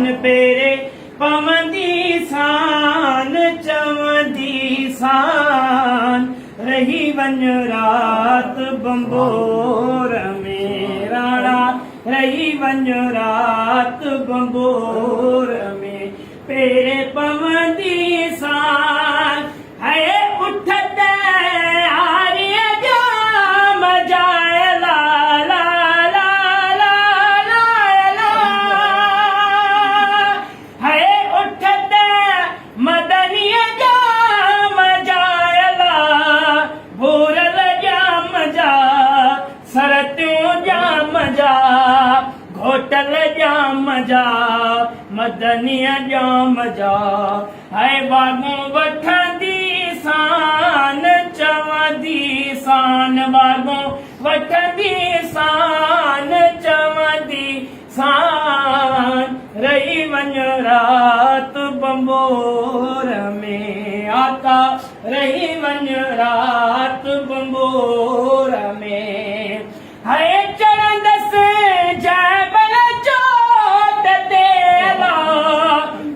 सान पेरे पवंदी सान चवंदी सान रही वन रात बंबोर में राणा रही वन रात बंबोर में पेरे पवंदी सान है उठत आर्य जाम जाए ला ला ला ला ला ला है उठत मदनिय जाम जाए ला भूरल जाम जा सरत्यों जाम जा घोटल जाम जा मदनिय जाम जा है बागों वठंदी सान चवंदी सान बागों वठंदी सान चवंदी सान रही वन रात बंबोर में आका रही वन रात बंबोर में है चरण से जय बल चोट देला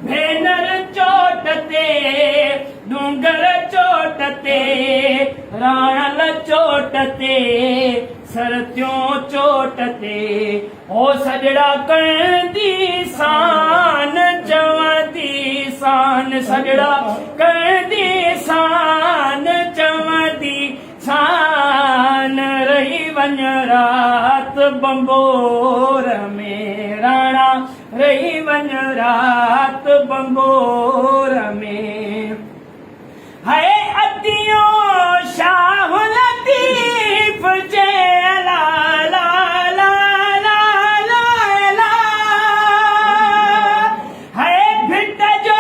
भेनर चोट ते डूंगर चोट ते राणल चोट ते सरत्यों चोट ते ओ सजड़ा करदी सान चवंदी सान सजड़ा करदी सान चवंदी सान रही वन रात बंबोर में राणा रही वन रात बंबोर में है अतियों शाह लतीफ जे ला ला ला ला ला ला है भिट जो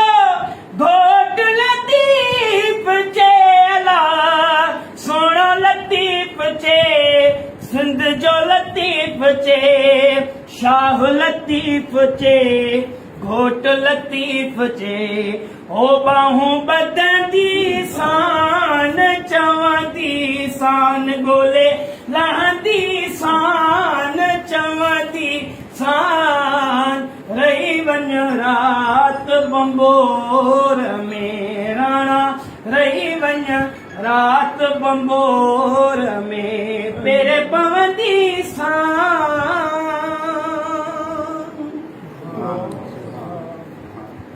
घोट लतीफ जे ला सोनो लतीफ चे सिंध जो लतीफ चे शाह लतीफ चे घोट लतीफ चे ओ बाहूं बदंदी सान चवंदी सान गोले लहंदी सान चवंदी सान रही वन रात बंबोर में राणा रही वन रात बंबोर में पेरे पवंदी सान